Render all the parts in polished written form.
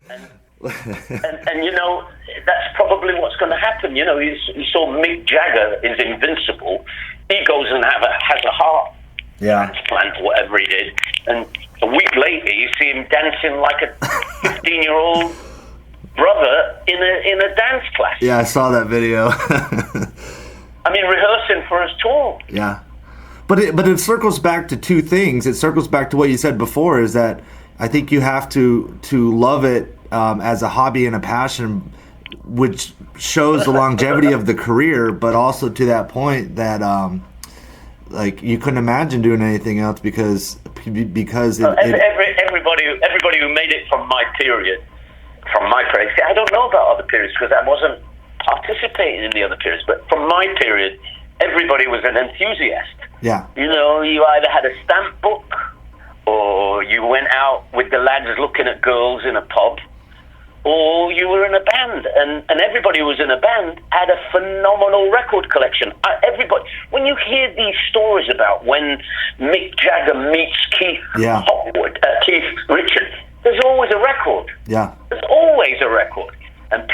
And you know, that's probably what's going to happen. You know, you saw Mick Jagger is invincible. He goes and has a heart transplant, whatever he did, and a week later you see him dancing like a 15-year-old brother in a dance class. Yeah, I saw that video. I mean, rehearsing for his tour. Yeah, but it circles back to two things. It circles back to what you said before, is that I think you have to love it as a hobby and a passion, which shows the longevity of the career, but also to that point that like you couldn't imagine doing anything else because everybody who made it from my period. See, I don't know about other periods because I wasn't participating in the other periods, but from my period, everybody was an enthusiast. Yeah. You know, you either had a stamp book or you went out with the lads looking at girls in a pub, or you were in a band, and everybody who was in a band had a phenomenal record collection. Everybody, when you hear these stories about when Mick Jagger meets Keith Richards, there's always a record. Yeah. There's always a record. And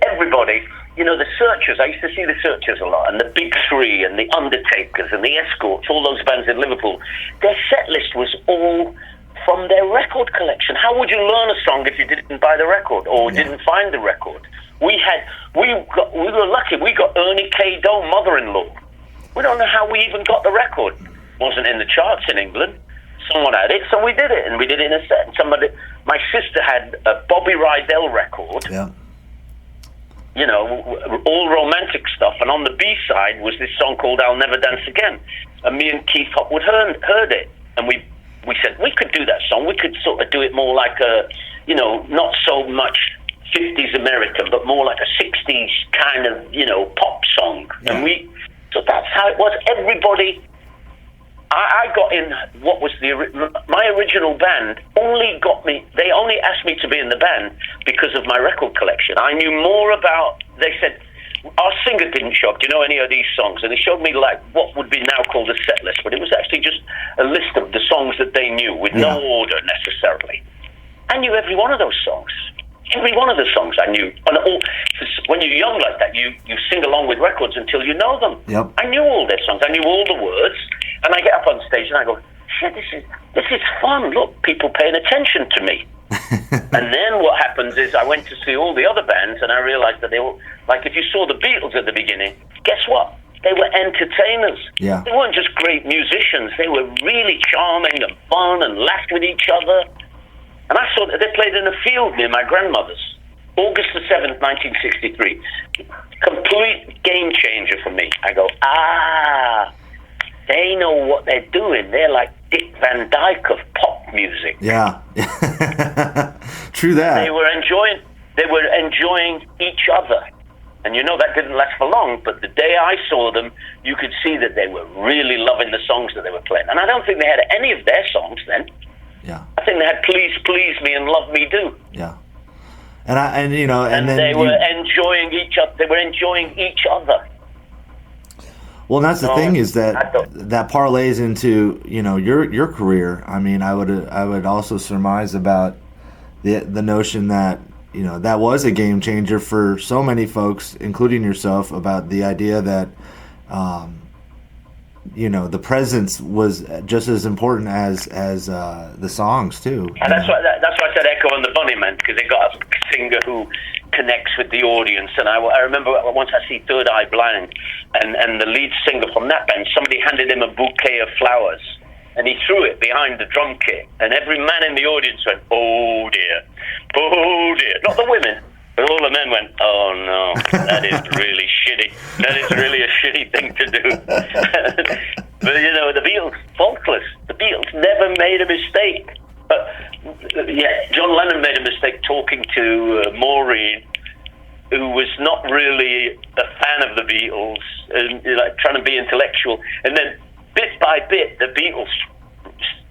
everybody, you know, the Searchers, I used to see the Searchers a lot, and the Big Three, and the Undertakers, and the Escorts, all those bands in Liverpool, their set list was all from their record collection. How would you learn a song if you didn't buy the record or didn't find the record? We were lucky. We got Ernie K. Doe, Mother-in-Law. We don't know how we even got the record. It wasn't in the charts in England. Someone had it, so we did it, and we did it in a set. My sister had a Bobby Rydell record. Yeah. You know, all romantic stuff, and on the B-side was this song called I'll Never Dance Again. And me and Keith Hopwood heard it, and we said, we could do that song. We could sort of do it more like a, you know, not so much 50s American, but more like a 60s kind of, you know, pop song. Yeah. And so that's how it was. Everybody, I got in what was my original band they only asked me to be in the band because of my record collection. I knew more about, they said, our singer didn't show up, do you know any of these songs? And they showed me like what would be now called a set list, but it was actually just a list of the songs that they knew with no order necessarily. I knew every one of those songs. Every one of the songs I knew. And when you're young like that, you sing along with records until you know them. Yep. I knew all their songs. I knew all the words. And I get up on stage and I go, shit, this is fun. Look, people paying attention to me. And then what happens is I went to see all the other bands and I realized that they were, like if you saw the Beatles at the beginning, guess what? They were entertainers. Yeah. They weren't just great musicians. They were really charming and fun and laughed with each other. And I saw that they played in a field near my grandmother's. August the 7th, 1963. Complete game changer for me. I go, they know what they're doing. They're like Dick Van Dyke of pop music. Yeah. True that. They were enjoying each other. And you know that didn't last for long, but the day I saw them, you could see that they were really loving the songs that they were playing. And I don't think they had any of their songs then. Yeah. I think they had Please Please Me and Love Me Do. Yeah. And they were enjoying each other. They were enjoying each other. Well, and that's the thing is that parlays into, you know, your career. I mean, I would also surmise about the notion that, you know, that was a game changer for so many folks, including yourself, about the idea that, you know, the presence was just as important as the songs too. And that's why I said Echo and the Bunnymen, because they got a singer who connects with the audience. And I remember once I see Third Eye Blind, and the lead singer from that band, somebody handed him a bouquet of flowers, and he threw it behind the drum kit, and every man in the audience went, "Oh dear, oh dear." Not the women, but all the men went, "Oh no, that is really shitty. That is really a shitty thing to do." But you know, the Beatles, faultless. The Beatles never made a mistake. John Lennon made a mistake talking to Maureen, who was not really a fan of the Beatles, and like trying to be intellectual. And then, bit by bit, the Beatles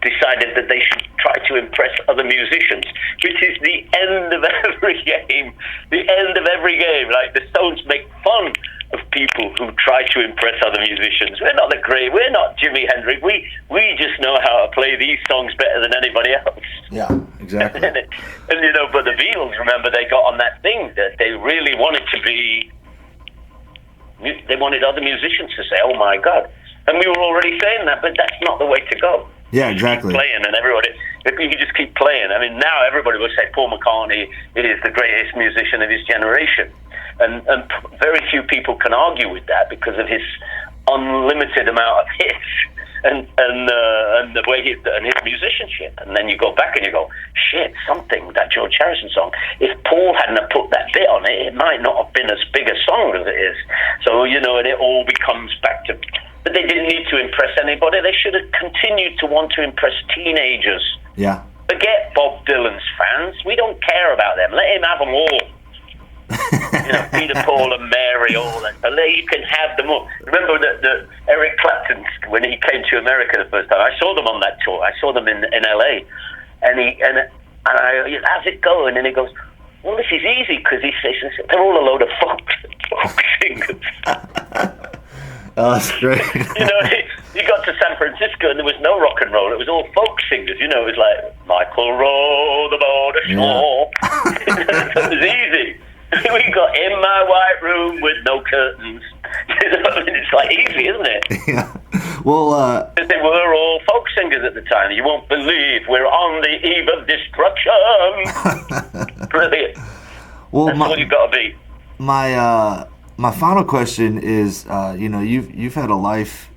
decided that they should try to impress other musicians, which is the end of every game. The end of every game. Like the Stones make fun of people who try to impress other musicians. We're not we're not Jimi Hendrix. We just know how to play these songs better than anybody else. Yeah, exactly. and but the Beatles, remember, they got on that thing that they really wanted to be. They wanted other musicians to say, "Oh my God," and we were already saying that, but that's not the way to go. Yeah, exactly. Keep playing, and everybody. If you just keep playing, I mean, now everybody will say Paul McCartney is the greatest musician of his generation, and very few people can argue with that because of his unlimited amount of hits and the way and his musicianship. And then you go back and you go, shit, something, that George Harrison song. If Paul hadn't have put that bit on it, it might not have been as big a song as it is. So and it all becomes back to. But they didn't need to impress anybody. They should have continued to want to impress teenagers. Yeah. Forget Bob Dylan's fans. We don't care about them. Let him have them all. Peter, Paul, and Mary, all that. You can have them all. Remember the Eric Clapton, when he came to America the first time? I saw them on that tour. I saw them in LA, and I, how's it going? And he goes, well, this is easy because he says they're all a load of folk singers. Oh, that's great. He got to San Francisco and there was no rock and roll. It was all folk singers. It was like Michael Rowe, the border shore. It was easy. We got In My White Room with No Curtains. It's like easy, isn't it? Yeah. Well, they were all folk singers at the time. You won't believe we're on the eve of destruction. Brilliant. Well, that's what you've got to be. My final question is, you've had a life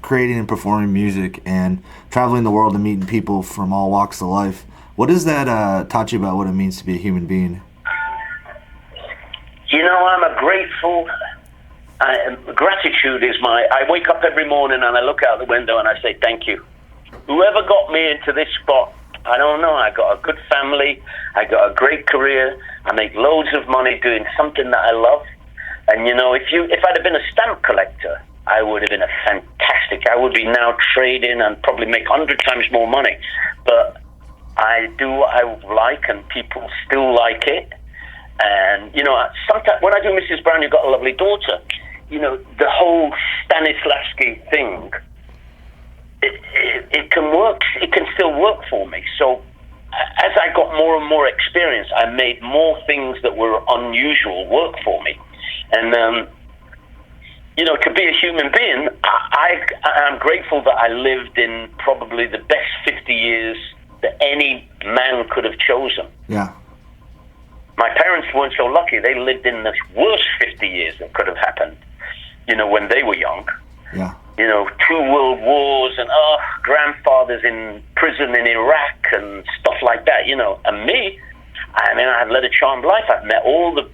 creating and performing music and traveling the world and meeting people from all walks of life. What does that taught you about what it means to be a human being? I'm grateful. Gratitude is I wake up every morning and I look out the window and I say, thank you. Whoever got me into this spot, I don't know. I got a good family. I got a great career. I make loads of money doing something that I love. And, if I'd have been a stamp collector, I would have been I would be now trading and probably make 100 times more money. But I do what I like and people still like it. And, sometimes when I do Mrs. Brown, You've Got a Lovely Daughter, the whole Stanislavski thing, it can work. It can still work for me. So as I got more and more experience, I made more things that were unusual work for me. And, to be a human being, I'm grateful that I lived in probably the best 50 years that any man could have chosen. Yeah. My parents weren't so lucky. They lived in the worst 50 years that could have happened, when they were young. Yeah. 2 world wars and, grandfathers in prison in Iraq and stuff like that, And me, I've led a charmed life. I've met all the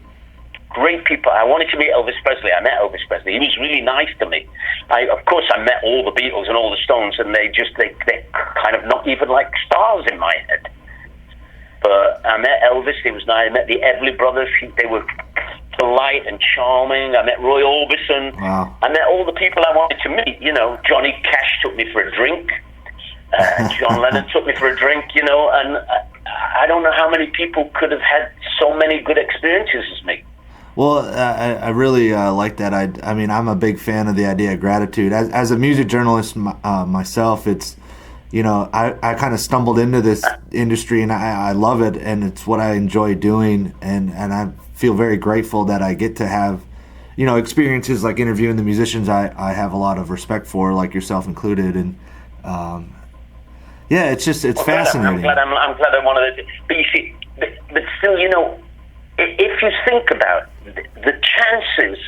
great people. I wanted to meet Elvis Presley. I met Elvis Presley. He was really nice to me. Of course, I met all the Beatles and all the Stones, and they're kind of not even like stars in my head. But I met Elvis. He was nice. I met the Everly Brothers. They were polite and charming. I met Roy Orbison. Wow. I met all the people I wanted to meet. Johnny Cash took me for a drink. John Lennon took me for a drink, and I don't know how many people could have had so many good experiences as me. Well, I really like that. I'm a big fan of the idea of gratitude. As a music journalist myself, it's, I kind of stumbled into this industry and I love it and it's what I enjoy doing. And I feel very grateful that I get to have, experiences like interviewing the musicians I have a lot of respect for, like yourself included. And it's fascinating. I'm glad I'm one of the. But you see, but still, if you think about the chances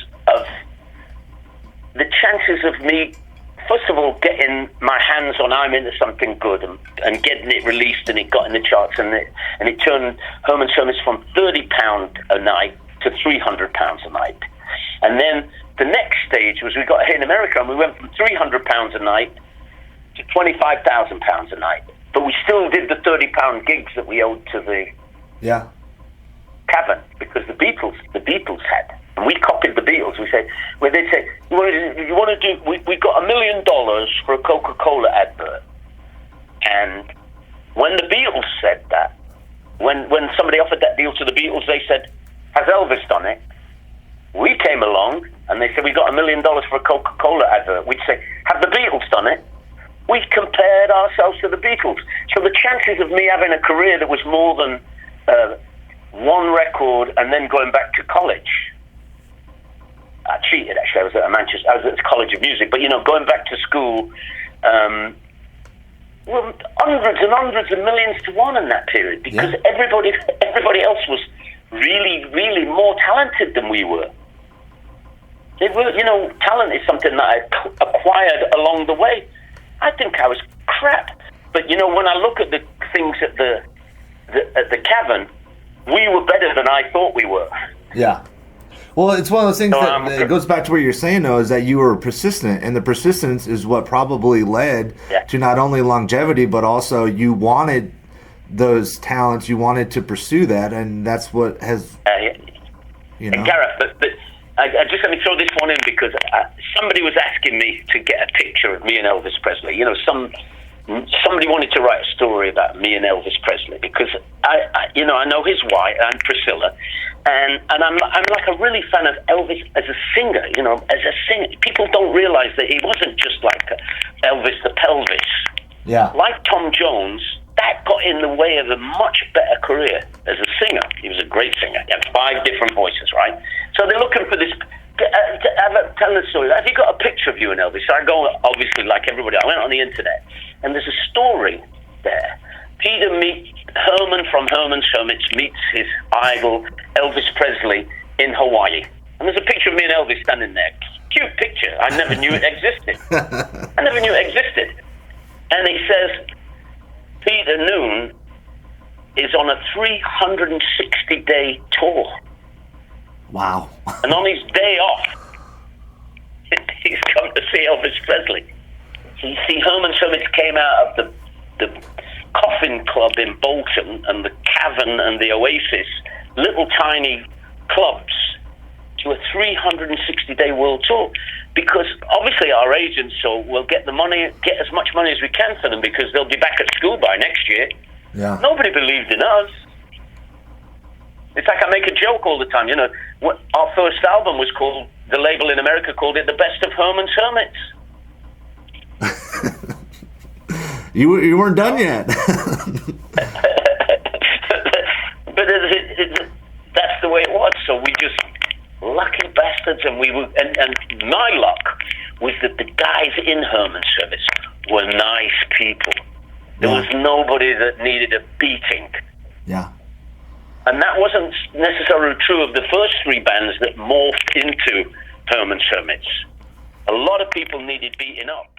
of me, first of all, getting my hands on I'm Into Something Good and getting it released and it got in the charts and it turned Herman's Hermits from £30 a night to £300 a night. And then the next stage was we got a hit in America and we went from £300 a night to £25,000 a night. But we still did the £30 gigs that we owed to the cavern because the Beatles had. And we copied the Beatles. They'd say, you want to do, we got $1 million for a Coca-Cola advert. And when the Beatles said that, when somebody offered that deal to the Beatles, they said, has Elvis done it? We came along and they said, we got $1 million for a Coca-Cola advert, we'd say, have the Beatles done it? We compared ourselves to the Beatles. So the chances of me having a career that was more than one record and then going back to college, I cheated actually. I was at Manchester. I was at the College of Music, but going back to school, well, hundreds and hundreds of millions to one in that period because everybody else was really, really more talented than we were. They were, talent is something that I acquired along the way. I think I was crap, but when I look at the things at the cavern, we were better than I thought we were. Yeah. Well, it's one of those things that it goes back to what you're saying, though, is that you were persistent, and the persistence is what probably led to not only longevity, but also you wanted those talents, you wanted to pursue that, and that's what has, And Gareth, but I just let me throw this one in because somebody was asking me to get a picture of me and Elvis Presley. Somebody wanted to write a story about me and Elvis Presley because I know his wife and Priscilla, and I'm like a really fan of Elvis as a singer. As a singer, people don't realize that he wasn't just like Elvis the Pelvis. Yeah. Like Tom Jones, that got in the way of a much better career as a singer. He was a great singer. He had 5 different voices, right? So they're looking for this. Tell the story. Have you got a picture of you and Elvis? So I go, obviously, like everybody, I went on the internet, and there's a story there. Herman from Hermits meets his idol, Elvis Presley, in Hawaii. And there's a picture of me and Elvis standing there. Cute picture. I never knew it existed. And he says, Peter Noone is on a 360-day tour. Wow. And on his day off, he's come to see Elvis Presley. So you see, Herman's Hermits came out of the Coffin Club in Bolton and the Cavern and the Oasis, little tiny clubs, to a 360-day world tour. Because obviously our agents will get as much money as we can for them because they'll be back at school by next year. Yeah. Nobody believed in us. It's like I make a joke all the time. Our first album was called, the label in America called it The Best of Herman's Hermits. You weren't done yet. But that's the way it was. So we just lucky bastards, and my luck was that the guys in Herman's Hermits were nice people. There was nobody that needed a beating. Yeah. And that wasn't necessarily true of the first 3 bands that morphed into Herman's Hermits. A lot of people needed beating up.